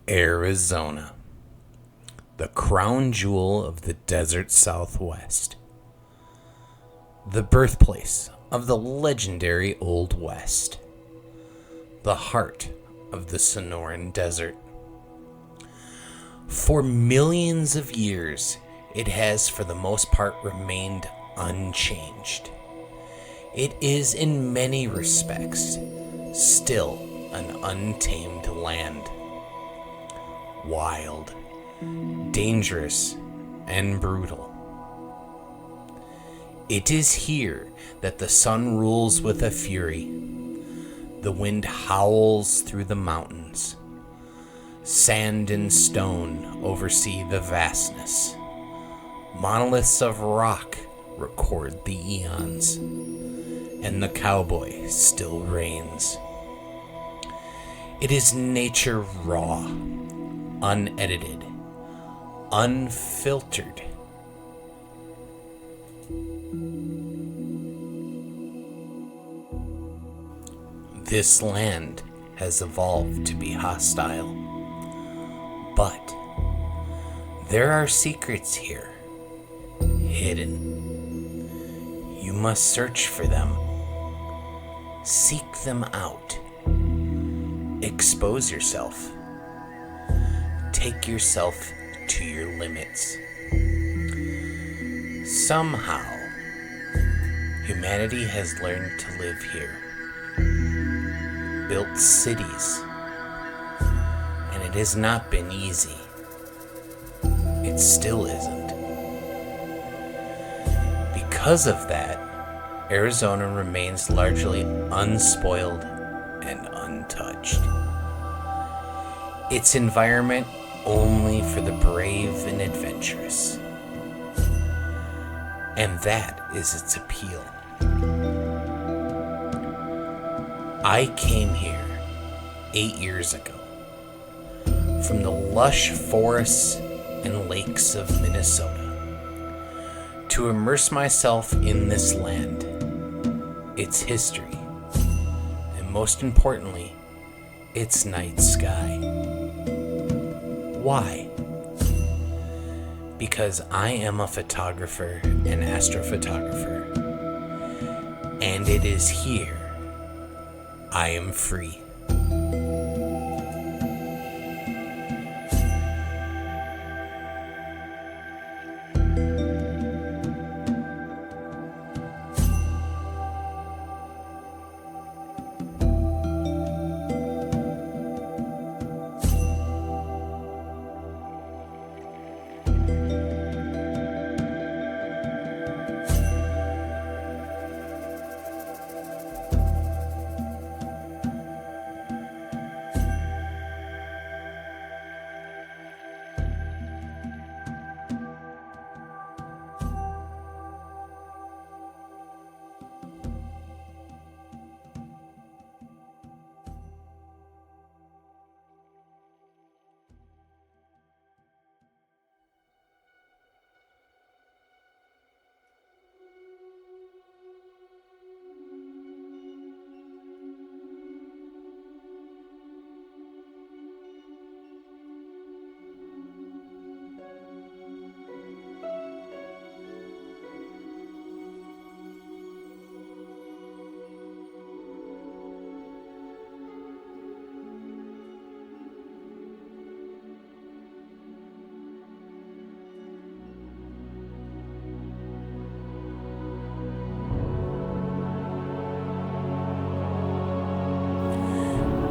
Arizona, the crown jewel of the desert Southwest, the birthplace of the legendary Old West, the heart of the Sonoran Desert. For millions of years, it has for the most part remained unchanged. It is in many respects still an untamed land. Wild, dangerous, and brutal. It is here that the sun rules with a fury. The wind howls through the mountains. Sand and stone oversee the vastness. Monoliths of rock record the eons. And the cowboy still reigns. It is nature raw, unedited, unfiltered. This land has evolved to be hostile, but there are secrets here, hidden. You must search for them, seek them out, expose yourself. Take yourself to your limits. Somehow, humanity has learned to live here. Built cities. And it has not been easy. It still isn't. Because of that, Arizona remains largely unspoiled and untouched. Its environment only for the brave and adventurous. And that is its appeal. I came here 8 years ago from the lush forests and lakes of Minnesota to immerse myself in this land, its history, and most importantly, its night sky. Why? Because I am a photographer and astrophotographer, and it is here I am free.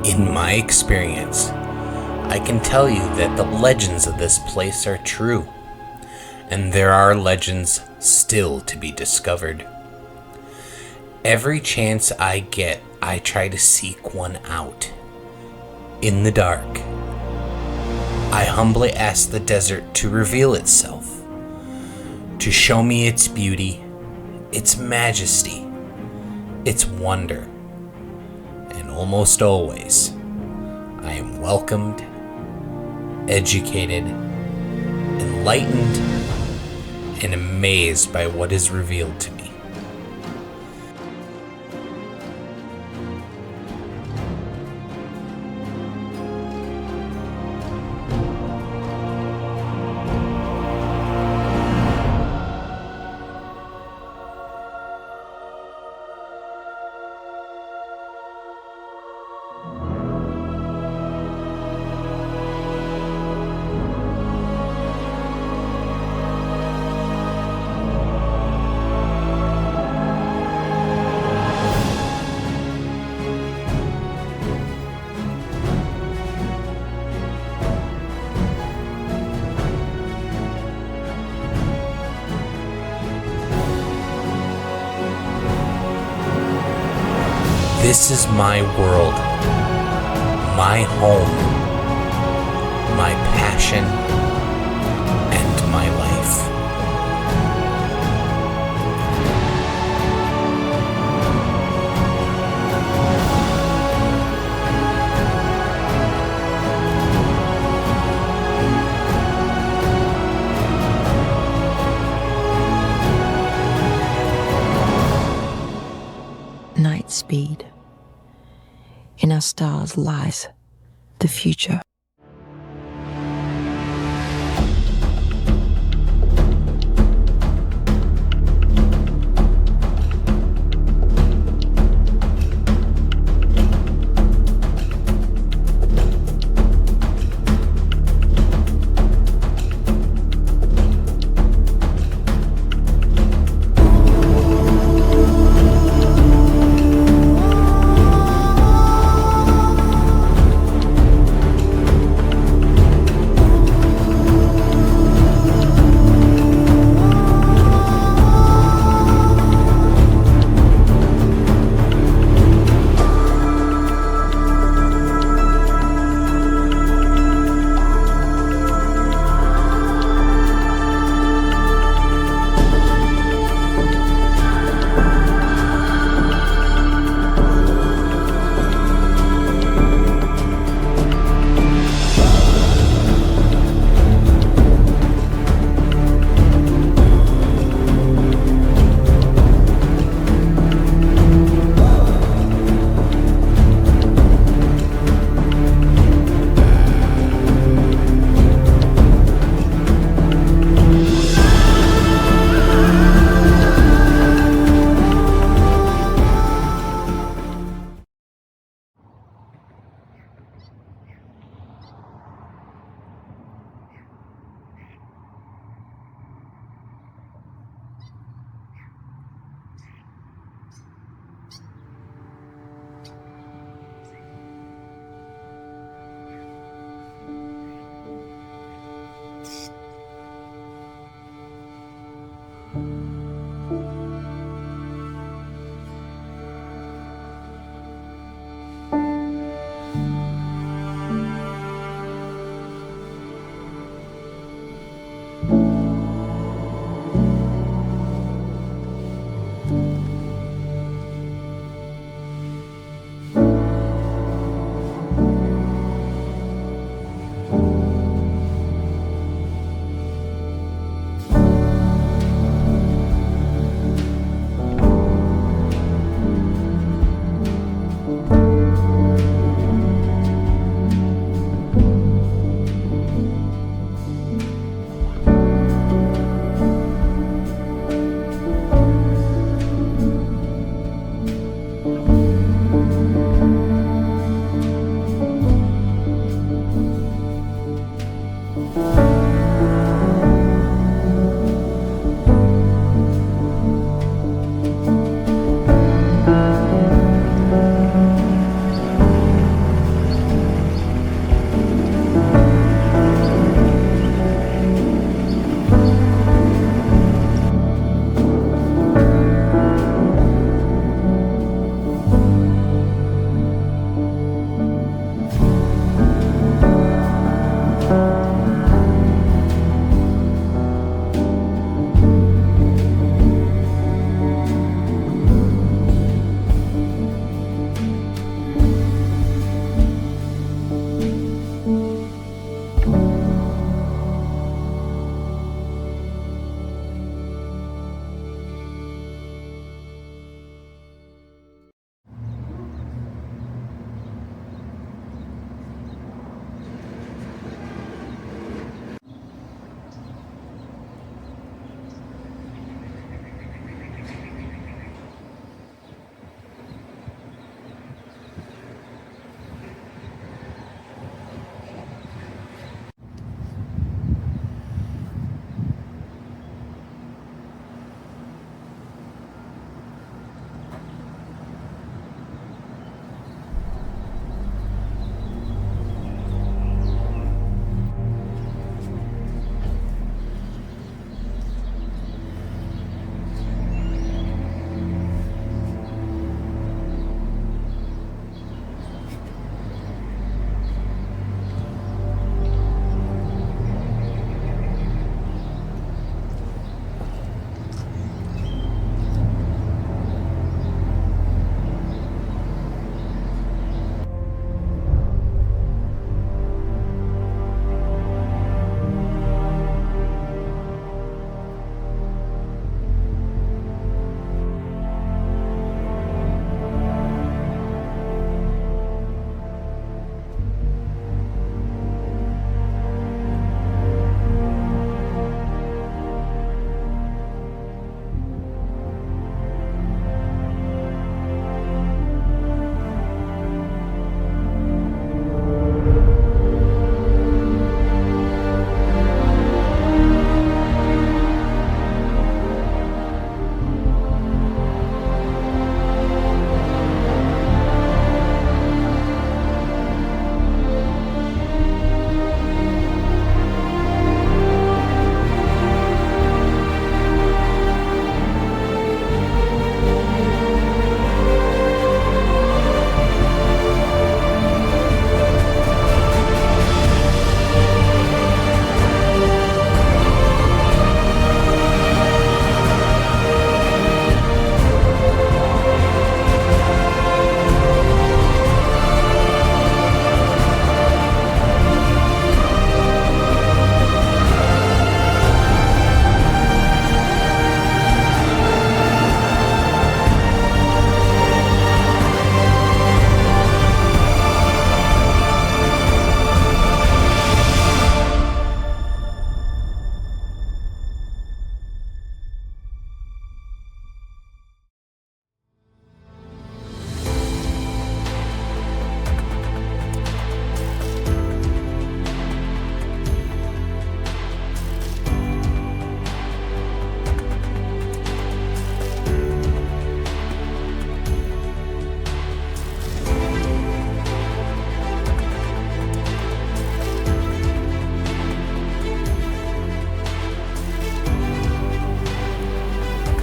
In my experience, I can tell you that the legends of this place are true, and there are legends still to be discovered. Every chance I get, I try to seek one out. In the dark, I humbly ask the desert to reveal itself, to show me its beauty, its majesty, its wonder. And almost always, I am welcomed, educated, enlightened, and amazed by what is revealed to me. This is my world, my home, my passion, and my life. NiteZpeed. In our stars lies the future.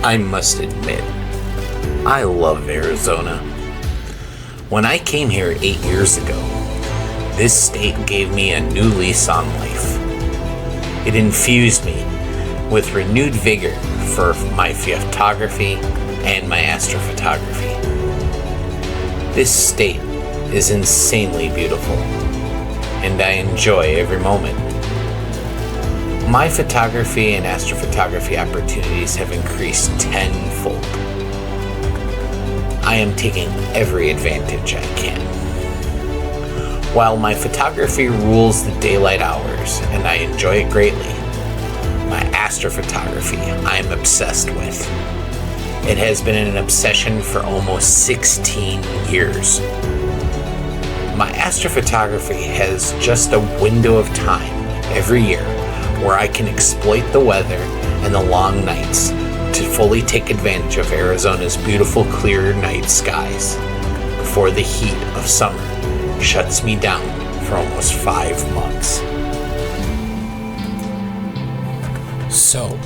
I must admit, I love Arizona. When I came here 8 years ago, this state gave me a new lease on life. It infused me with renewed vigor for my photography and my astrophotography. This state is insanely beautiful, and I enjoy every moment. My photography and astrophotography opportunities have increased tenfold. I am taking every advantage I can. While my photography rules the daylight hours and I enjoy it greatly, my astrophotography I am obsessed with. It has been an obsession for almost 16 years. My astrophotography has just a window of time every year where I can exploit the weather and the long nights to fully take advantage of Arizona's beautiful clear night skies before the heat of summer shuts me down for almost 5 months. So,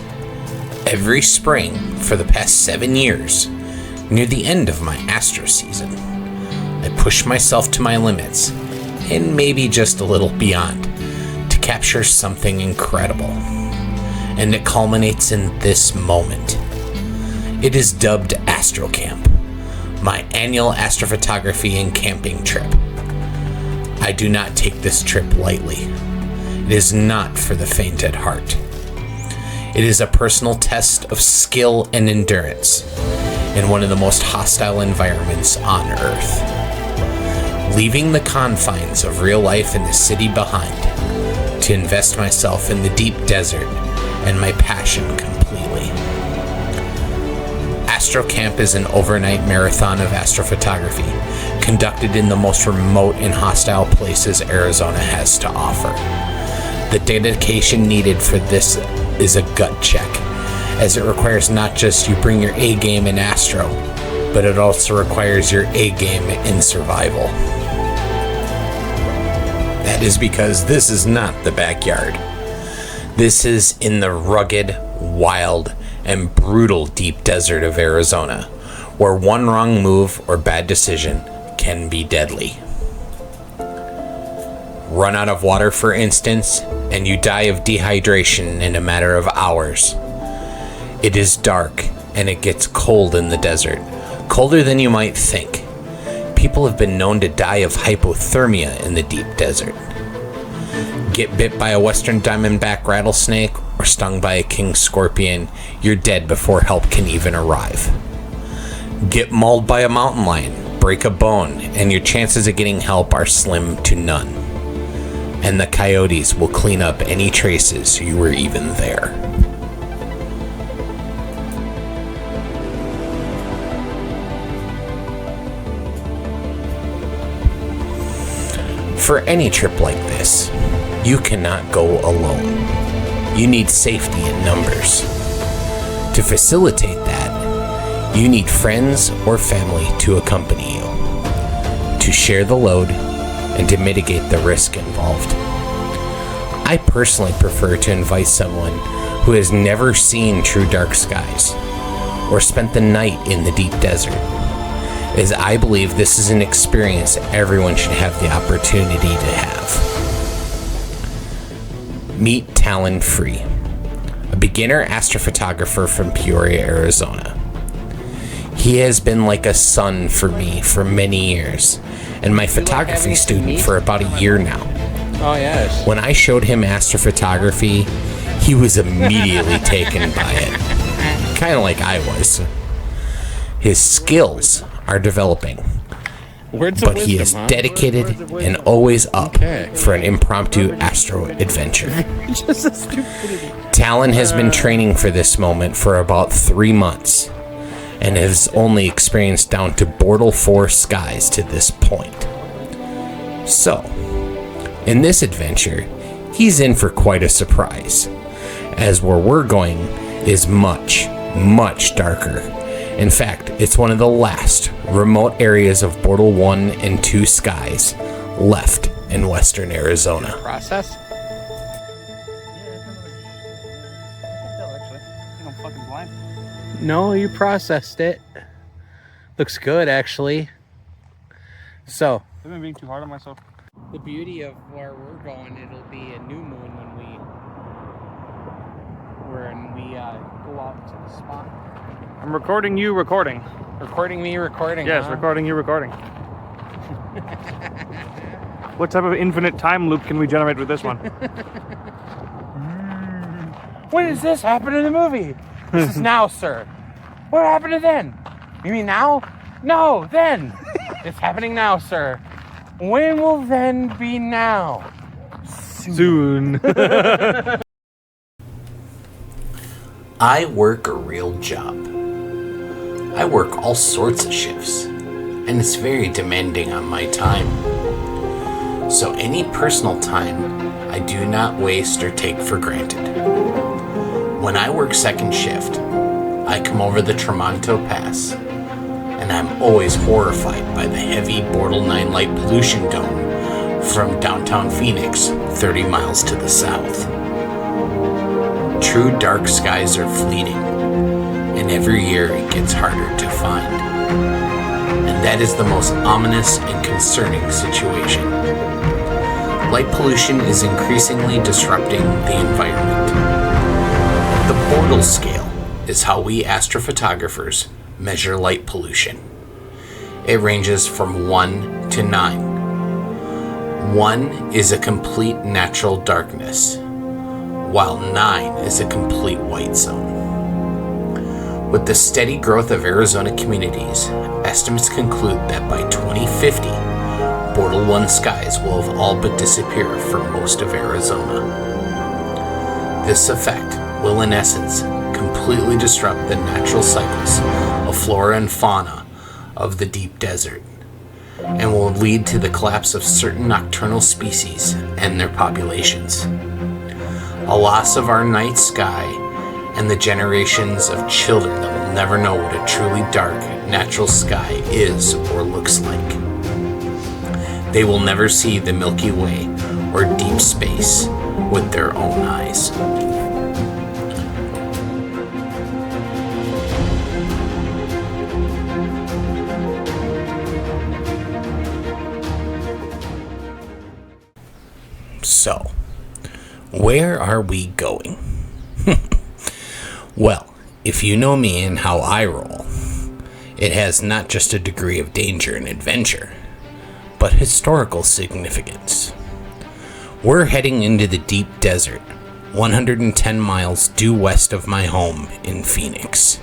every spring for the past 7 years, near the end of my Astro season, I push myself to my limits, and maybe just a little beyond, to capture something incredible. And it culminates in this moment. It is dubbed AstroCamp, my annual astrophotography and camping trip. I do not take this trip lightly. It is not for the faint at heart. It is a personal test of skill and endurance in one of the most hostile environments on Earth. Leaving the confines of real life in the city behind to invest myself in the deep desert and my passion completely. AstroCamp is an overnight marathon of astrophotography conducted in the most remote and hostile places Arizona has to offer. The dedication needed for this is a gut check, as it requires not just you bring your A game in Astro, but it also requires your A game in survival. That is because this is not the backyard. This is in the rugged, wild, and brutal deep desert of Arizona, where one wrong move or bad decision can be deadly. Run out of water, for instance, and you die of dehydration in a matter of hours. It is dark, and it gets cold in the desert, colder than you might think. People have been known to die of hypothermia in the deep desert. Get bit by a western diamondback rattlesnake or stung by a king scorpion, you're dead before help can even arrive. Get mauled by a mountain lion, break a bone, and your chances of getting help are slim to none. And the coyotes will clean up any traces you were even there. For any trip like this, you cannot go alone. You need safety in numbers. To facilitate that, you need friends or family to accompany you, to share the load, and to mitigate the risk involved. I personally prefer to invite someone who has never seen true dark skies or spent the night in the deep desert, as I believe this is an experience everyone should have the opportunity to have. Meet Talon Free, a beginner astrophotographer from Peoria, Arizona. He has been like a son for me for many years, and my photography student for about a year now. Oh, yes. When I showed him astrophotography, he was immediately taken by it, kind of like I was. His skills are developing, but he is dedicated and always up for an impromptu Astro adventure. Talon has been training for this moment for about 3 months, and has only experienced down to Bortle 4 skies to this point. So, in this adventure, he's in for quite a surprise, as where we're going is much, much darker. In fact, it's one of the last remote areas of Bortle 1 and 2 skies left in western Arizona. Process? No, you processed it. Looks good, actually. So, I've been being too hard on myself. the beauty of where we're going, it'll be a new moon when we go out to the spot. I'm recording you recording. Recording me recording, Yes, huh? recording you recording. What type of infinite time loop can we generate with this one? When does this happen in the movie? This is now, sir. What happened to then? You mean now? No, then. It's happening now, sir. When will then be now? Soon. I work a real job. I work all sorts of shifts, and it's very demanding on my time. So any personal time, I do not waste or take for granted. When I work second shift, I come over the Tramonto Pass, and I'm always horrified by the heavy Bortle 9 light pollution dome from downtown Phoenix, 30 miles to the south. True dark skies are fleeting, and every year it gets harder to find. And that is the most ominous and concerning situation. Light pollution is increasingly disrupting the environment. The Bortle scale is how we astrophotographers measure light pollution. It ranges from 1 to 9. 1 is a complete natural darkness, while 9 is a complete white zone. With the steady growth of Arizona communities, estimates conclude that by 2050, Bortle 1 skies will have all but disappeared from most of Arizona. This effect will, in essence, completely disrupt the natural cycles of flora and fauna of the deep desert, and will lead to the collapse of certain nocturnal species and their populations. A loss of our night sky and the generations of children that will never know what a truly dark, natural sky is or looks like. They will never see the Milky Way or deep space with their own eyes. So, where are we going? Well, if you know me and how I roll, it has not just a degree of danger and adventure, but historical significance. We're heading into the deep desert, 110 miles due west of my home in Phoenix.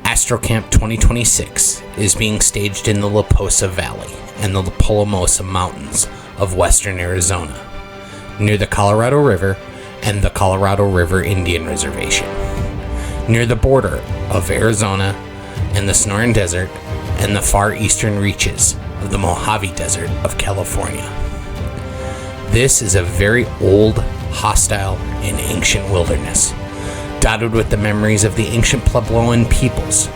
AstroCamp 2026 is being staged in the La Posa Valley and the La Polomosa Mountains of western Arizona, near the Colorado River and the Colorado River Indian Reservation, near the border of Arizona and the Sonoran Desert and the far eastern reaches of the Mojave Desert of California. This is a very old, hostile, and ancient wilderness, dotted with the memories of the ancient Puebloan peoples,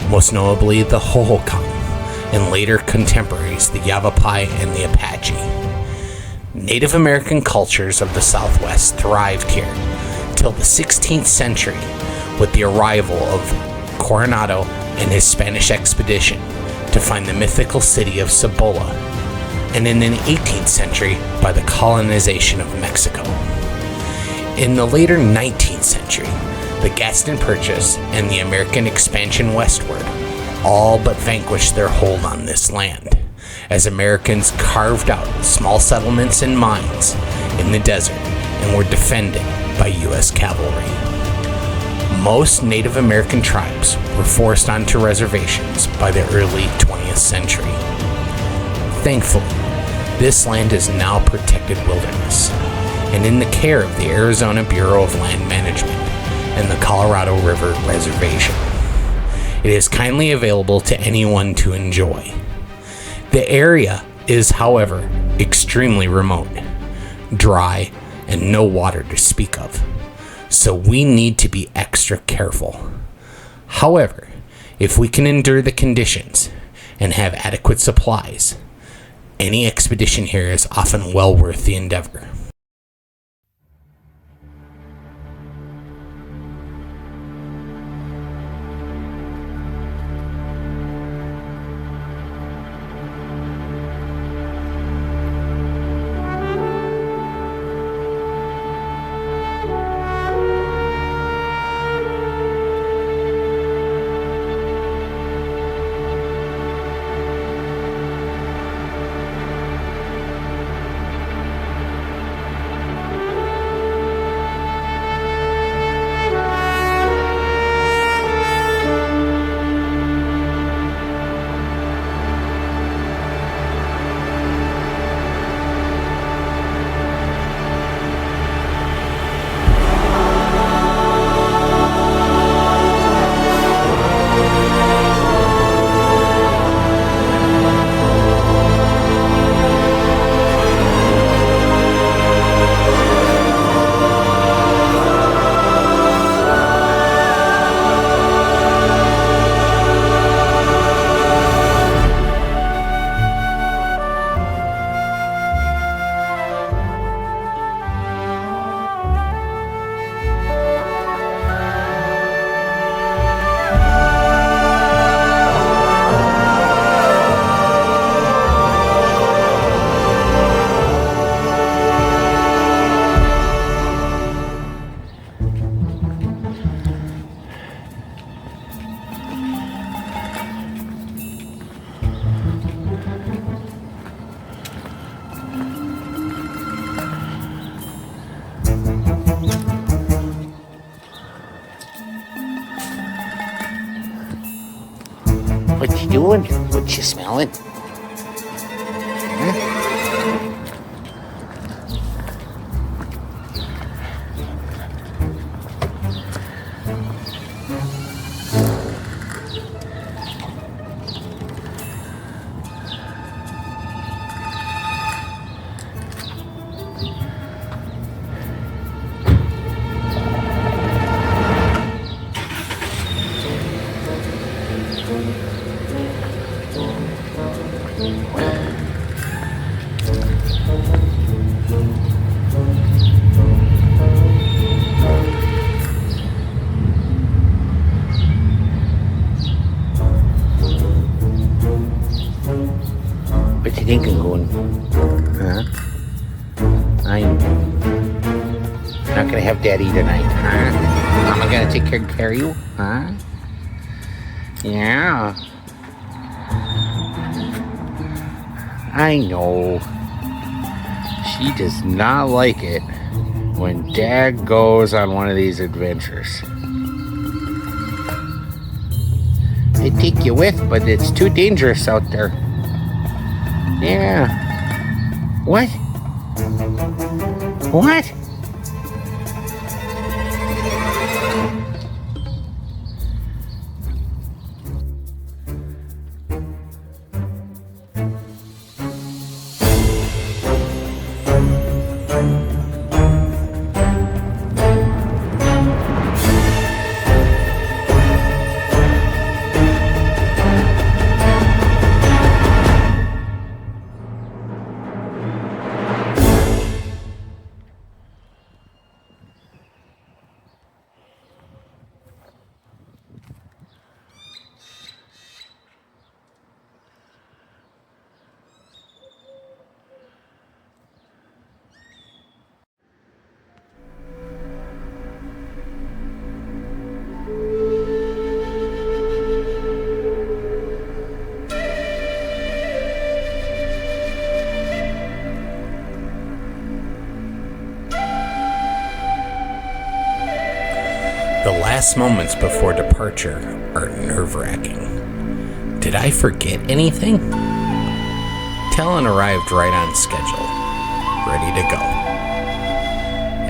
most notably the Hohokam, and later contemporaries, the Yavapai and the Apache. Native American cultures of the Southwest thrived here till the 16th century with the arrival of Coronado and his Spanish expedition to find the mythical city of Cibola, and in the 18th century by the colonization of Mexico. In the later 19th century, the Gaston Purchase and the American expansion westward all but vanquished their hold on this land, as Americans carved out small settlements and mines in the desert and were defended by U.S. cavalry. Most Native American tribes were forced onto reservations by the early 20th century. Thankfully, this land is now protected wilderness and in the care of the Arizona Bureau of Land Management and the Colorado River Reservation. It is kindly available to anyone to enjoy. The area is, however, extremely remote, dry, and no water to speak of, so we need to be extra careful. However, if we can endure the conditions and have adequate supplies, any expedition here is often well worth the endeavor. What you doing? What you smelling? What you thinking, going? Huh? I'm not gonna have Daddy tonight, huh? Mama gonna take care of you, huh? Yeah. I know. She does not like it when Dad goes on one of these adventures. They take you with, but it's too dangerous out there. Yeah. What? What? The last moments before departure are nerve-wracking. Did I forget anything? Talon arrived right on schedule, ready to go.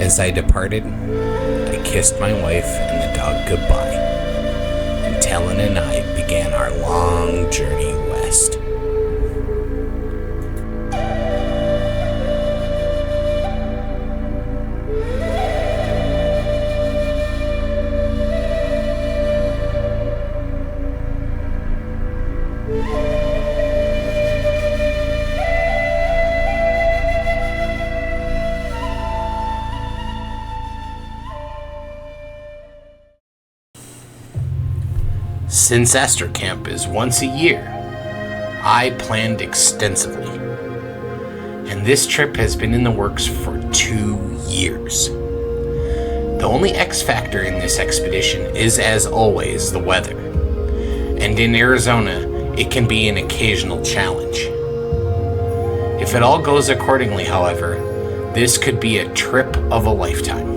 As I departed, I kissed my wife and the dog goodbye, and Talon and I began our long journey west. Since AstroCamp is once a year, I planned extensively, and this trip has been in the works for 2 years. The only X factor in this expedition is, as always, the weather, and in Arizona, it can be an occasional challenge. If it all goes accordingly, however, this could be a trip of a lifetime.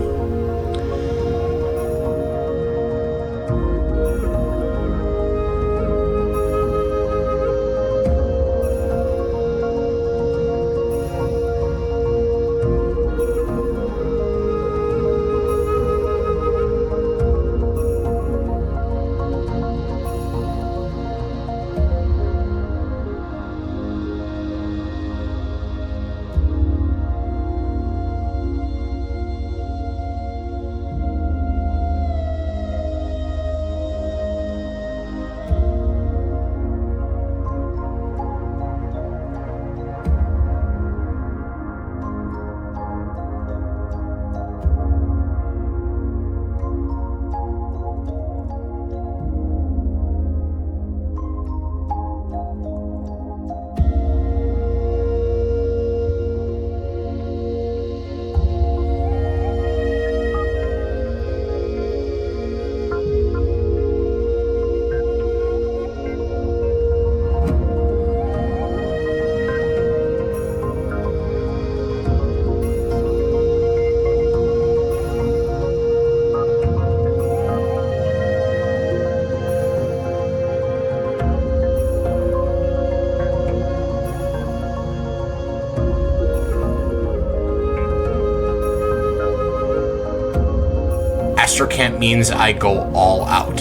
AstroCamp means I go all out.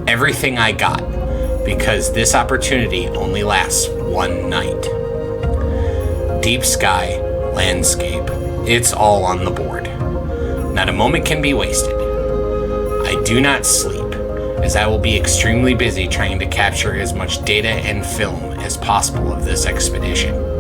Everything I got. Because this opportunity only lasts one night. Deep sky, landscape, it's all on the board. Not a moment can be wasted. I do not sleep, as I will be extremely busy trying to capture as much data and film as possible of this expedition.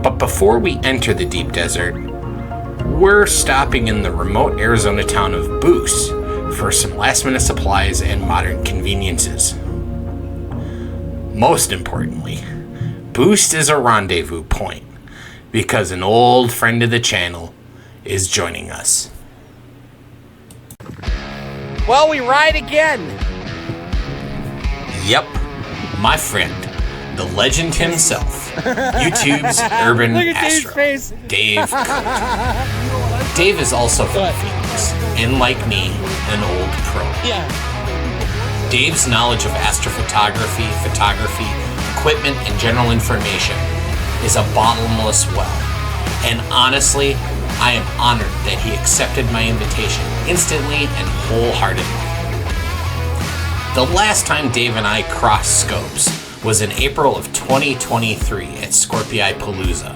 But before we enter the deep desert, we're stopping in the remote Arizona town of Boose for some last-minute supplies and modern conveniences. Most importantly, Boose is a rendezvous point because an old friend of the channel is joining us. Well, we ride again. Yep, my friend, the legend himself, YouTube's urban Astro, Dave. Dave is also from Phoenix, and like me, an old pro. Yeah. Dave's knowledge of astrophotography, photography, equipment, and general information is a bottomless well. And honestly, I am honored that he accepted my invitation instantly and wholeheartedly. The last time Dave and I crossed scopes was in April of 2023 at Scorpii Palooza.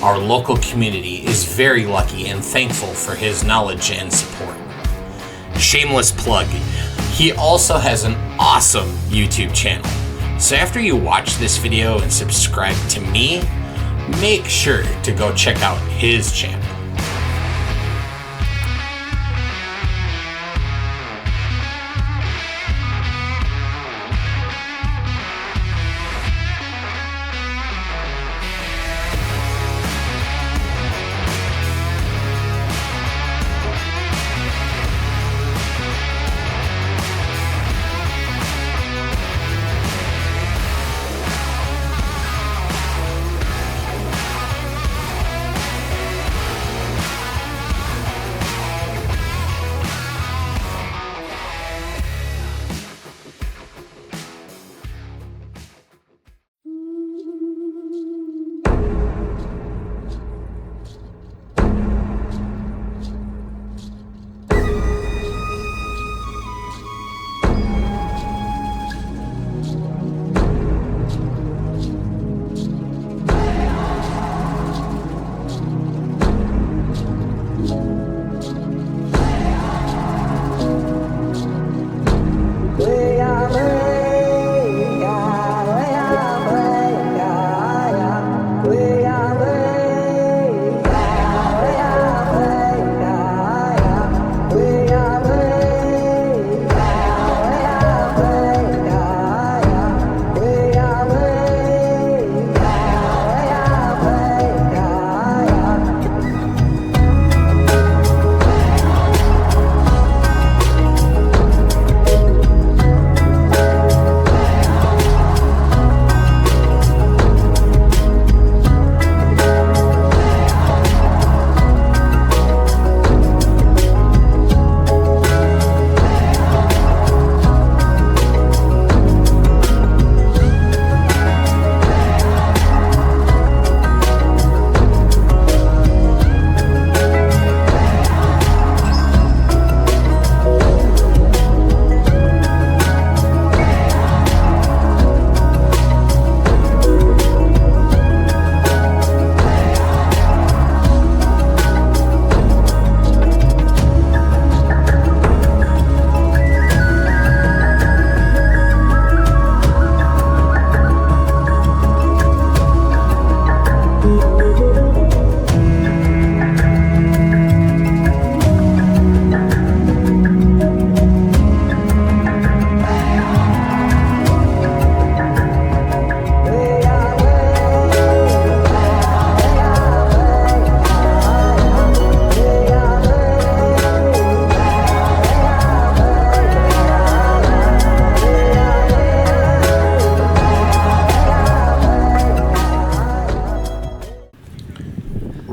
Our local community is very lucky and thankful for his knowledge and support. Shameless plug, he also has an awesome YouTube channel. So after you watch this video and subscribe to me, make sure to go check out his channel.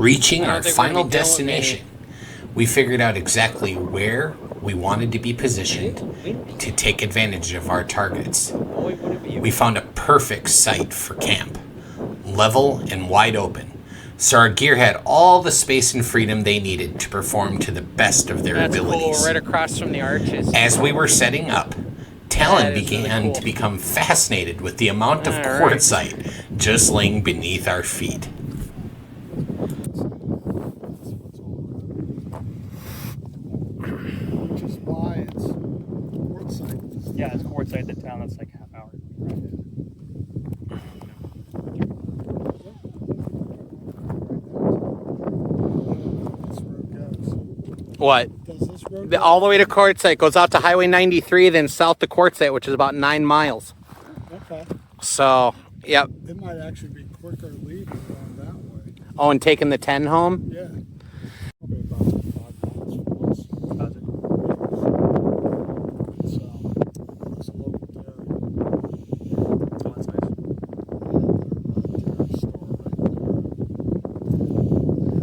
Reaching our final destination, we figured out exactly where we wanted to be positioned to take advantage of our targets. We found a perfect site for camp, level and wide open, so our gear had all the space and freedom they needed to perform to the best of their abilities. Cool, right across from the arches. As we were setting up, Talon began really cool. to become fascinated with the amount of quartzite just laying beneath our feet. Yeah, it's quartzite the town. That's like half hour. What? All the way to Quartzsite. Goes out to Highway 93, then south to Quartzsite, which is about 9 miles. Okay. So, yep. It might actually be quicker leaving going that way. Oh, and taking the 10 home? Yeah. Probably about 5 miles from us. It's a local dairy. Oh, that's nice. Dairy store right there. They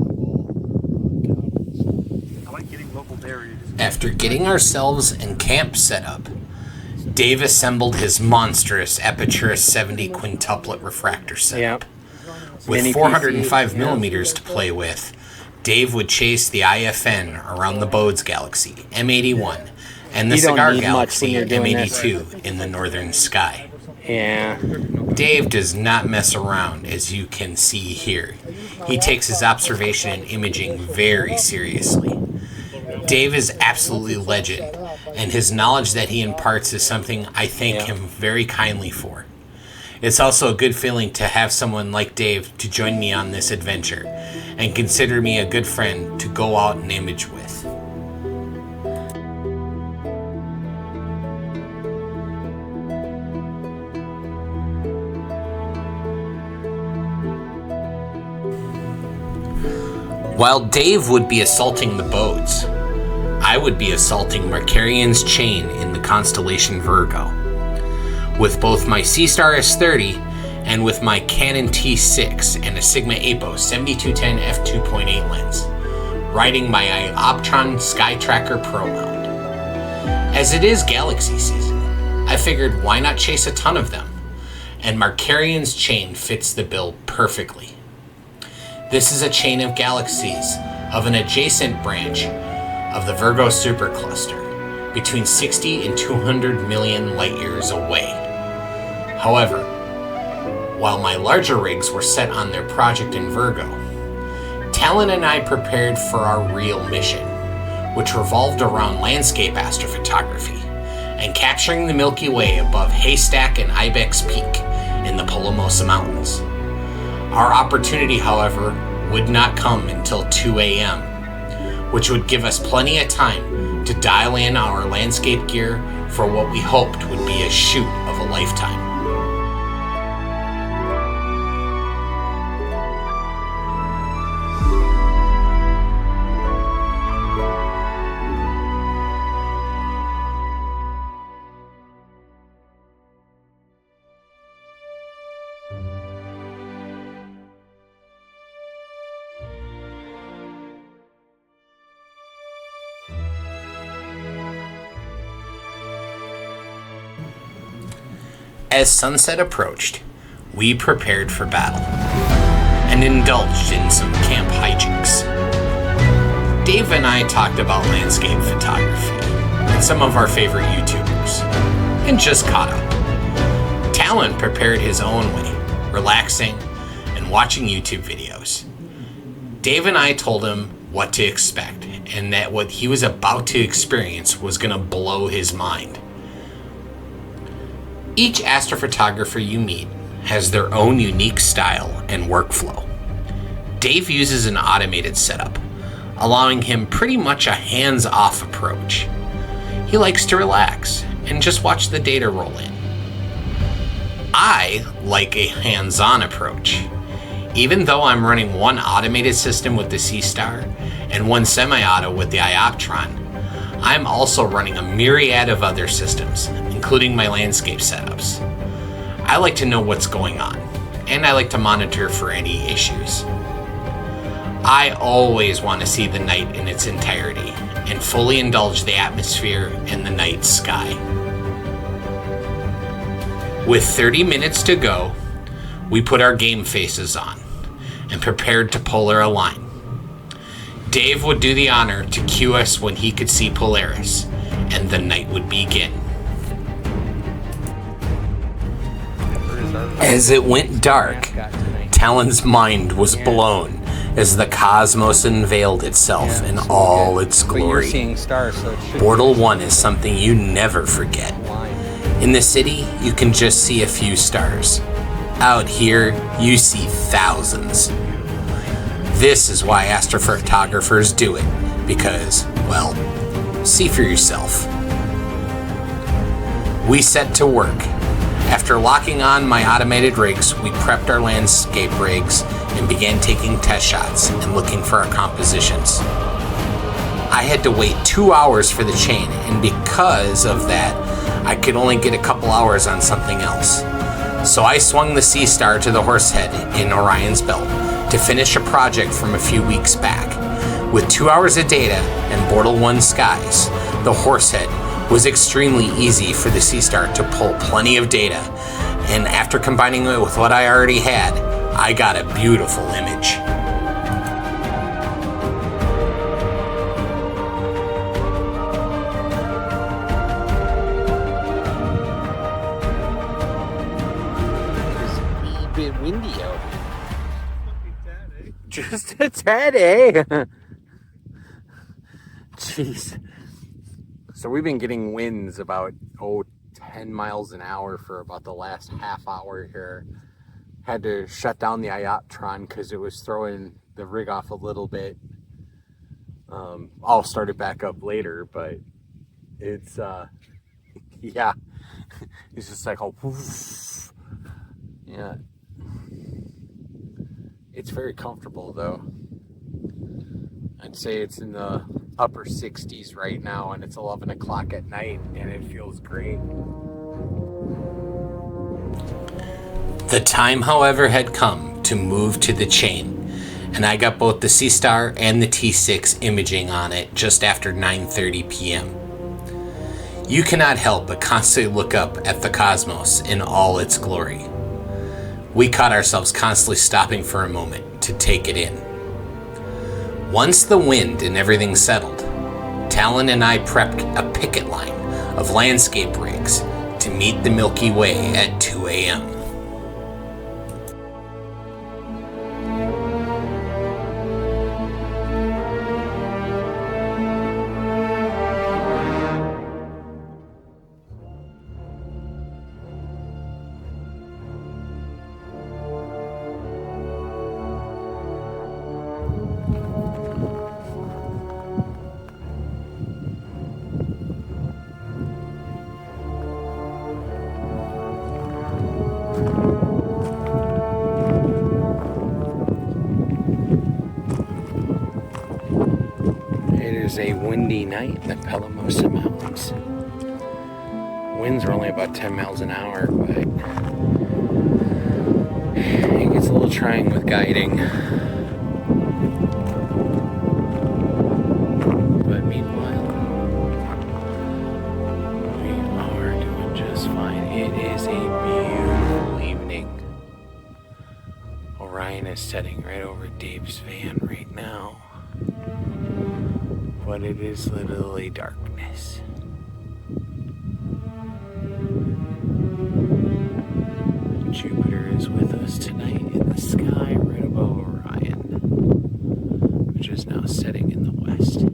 have all their cattle. I like getting local dairy. After getting ourselves and camp set up, Dave assembled his monstrous Apertura 70 quintuplet refractor setup. Yep. With 405 millimeters to play with, Dave would chase the IFN around the Bodes Galaxy, M81, and the Cigar Galaxy, M82, in the northern sky. Yeah. Dave does not mess around, as you can see here. He takes his observation and imaging very seriously. Dave is absolutely legend, and his knowledge that he imparts is something I thank him very kindly for. It's also a good feeling to have someone like Dave to join me on this adventure, and consider me a good friend to go out and image with. While Dave would be assaulting the Bodes, I would be assaulting Markarian's chain in the constellation Virgo, with both my Seastar S30 and with my Canon T6 and a Sigma Apo 7210 f2.8 lens, riding my Optron Sky Tracker Pro mount. As it is Galaxy season, I figured why not chase a ton of them, and Markarian's chain fits the bill perfectly. This is a chain of galaxies of an adjacent branch of the Virgo supercluster, between 60 and 200 million light years away. However, while my larger rigs were set on their project in Virgo, Talon and I prepared for our real mission, which revolved around landscape astrophotography and capturing the Milky Way above Haystack and Ibex Peak in the Palomosa Mountains. Our opportunity, however, would not come until 2 a.m., which would give us plenty of time to dial in our landscape gear for what we hoped would be a shoot of a lifetime. As sunset approached, we prepared for battle and indulged in some camp hijinks. Dave and I talked about landscape photography and some of our favorite YouTubers, and just caught up. Talon prepared his own way, relaxing and watching YouTube videos. Dave and I told him what to expect and that what he was about to experience was going to blow his mind. Each astrophotographer you meet has their own unique style and workflow. Dave uses an automated setup, allowing him pretty much a hands-off approach. He likes to relax and just watch the data roll in. I like a hands-on approach. Even though I'm running one automated system with the Seastar and one semi-auto with the Ioptron, I'm also running a myriad of other systems, including my landscape setups. I like to know what's going on, and I like to monitor for any issues. I always want to see the night in its entirety and fully indulge the atmosphere and the night sky. With 30 minutes to go, we put our game faces on and prepared to polar align. Dave would do the honor to cue us when he could see Polaris, and the night would begin. As it went dark, Talon's mind was blown as the cosmos unveiled itself in all its glory. Portal 1 is something you never forget. In the city, you can just see a few stars. Out here, you see thousands. This is why astrophotographers do it, because, well, see for yourself. We set to work. After locking on my automated rigs, we prepped our landscape rigs and began taking test shots and looking for our compositions. I had to wait 2 hours for the chain, and because of that, I could only get a couple hours on something else. So I swung the Sea Star to the Horsehead in Orion's Belt to finish a project from a few weeks back. With 2 hours of data and Portal 1 skies, the Horsehead was extremely easy for the Sea Star to pull plenty of data, and after combining it with what I already had, I got a beautiful image. It's a bit windy out here. Just a tad, eh? Jeez. So we've been getting winds about 10 miles an hour for about the last half hour here. Had to shut down the Ioptron because it was throwing the rig off a little bit. I'll start it back up later, but it's yeah, it's just like a woof. Yeah, it's very comfortable though. I'd say it's in the upper 60s right now, and it's 11 o'clock at night, and it feels great. The time, however, had come to move to the chain, and I got both the Sea Star and the T6 imaging on it just after 9:30 p.m. You cannot help but constantly look up at the cosmos in all its glory. We caught ourselves constantly stopping for a moment to take it in. Once the wind and everything settled, Talon and I prepped a picket line of landscape rigs to meet the Milky Way at 2 a.m. It is a windy night in the Pelamosa Mountains. Winds are only about 10 miles an hour, but it gets a little trying with guiding. But meanwhile, we are doing just fine. It is a beautiful evening. Orion is setting right over Dave's van right now. But it is literally darkness. Jupiter is with us tonight in the sky right above Orion, which is now setting in the west.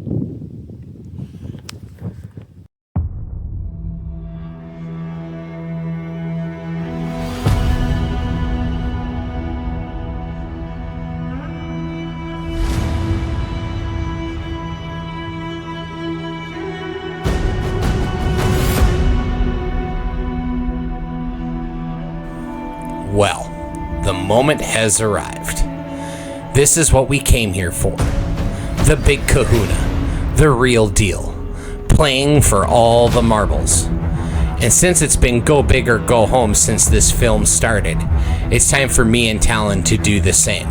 Well, the moment has arrived. This is what we came here for. The big kahuna. The real deal. Playing for all the marbles. And since it's been go big or go home since this film started, it's time for me and Talon to do the same.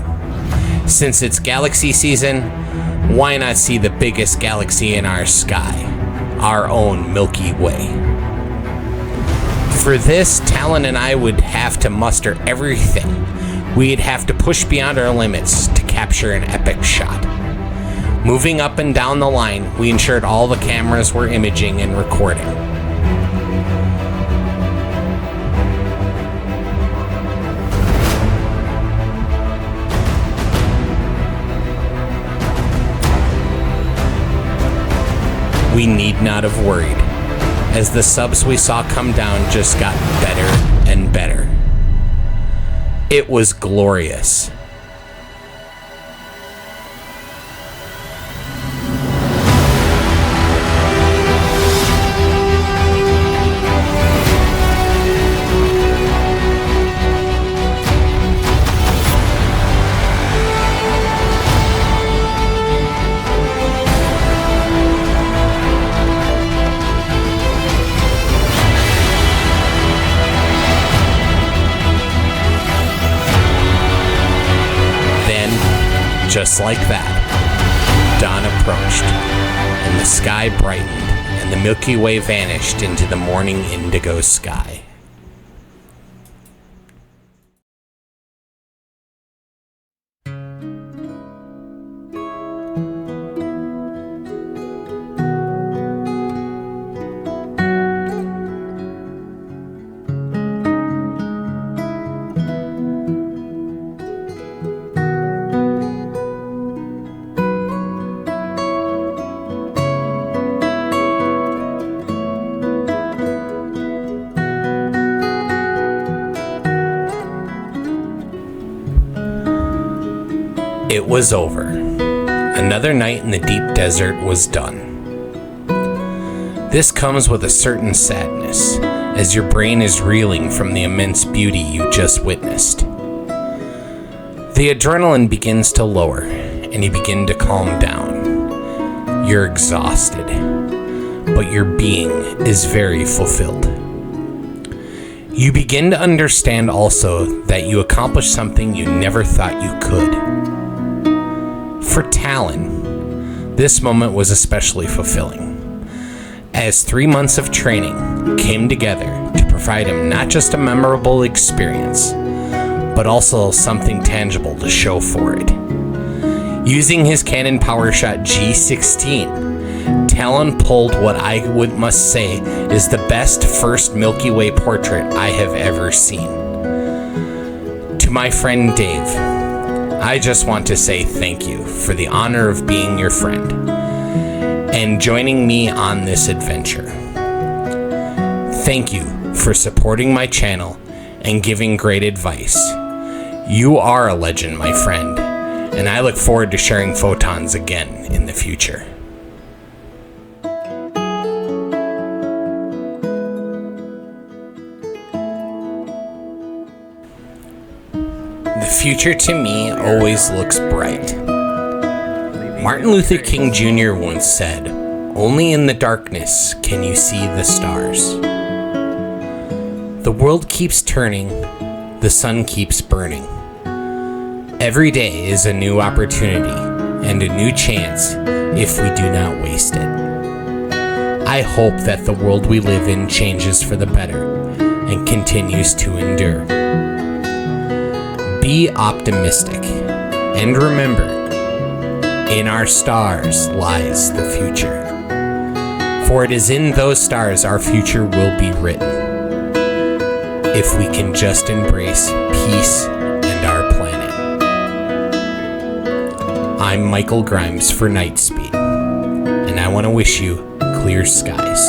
Since it's galaxy season, why not see the biggest galaxy in our sky, our own Milky Way? For this, Talon and I would have to muster everything. We'd have to push beyond our limits to capture an epic shot. Moving up and down the line, we ensured all the cameras were imaging and recording. We need not have worried, as the subs we saw come down just got better and better. It was glorious. Just like that, dawn approached, and the sky brightened, and the Milky Way vanished into the morning indigo sky. It was over. Another night in the deep desert was done. This comes with a certain sadness, as your brain is reeling from the immense beauty you just witnessed. The adrenaline begins to lower, and you begin to calm down. You're exhausted, but your being is very fulfilled. You begin to understand also that you accomplished something you never thought you could. For Talon, this moment was especially fulfilling, as 3 months of training came together to provide him not just a memorable experience, but also something tangible to show for it. Using his Canon PowerShot G16, Talon pulled what I must say is the best first Milky Way portrait I have ever seen. To my friend Dave, I just want to say thank you for the honor of being your friend and joining me on this adventure. Thank you for supporting my channel and giving great advice. You are a legend, my friend, and I look forward to sharing photons again in the future. The future to me always looks bright. Martin Luther King Jr. once said, "Only in the darkness can you see the stars." The world keeps turning, the sun keeps burning. Every day is a new opportunity and a new chance if we do not waste it. I hope that the world we live in changes for the better and continues to endure. Be optimistic, and remember, in our stars lies the future. For it is in those stars our future will be written, if we can just embrace peace and our planet. I'm Michael Grimes for NiteZpeed, and I want to wish you clear skies.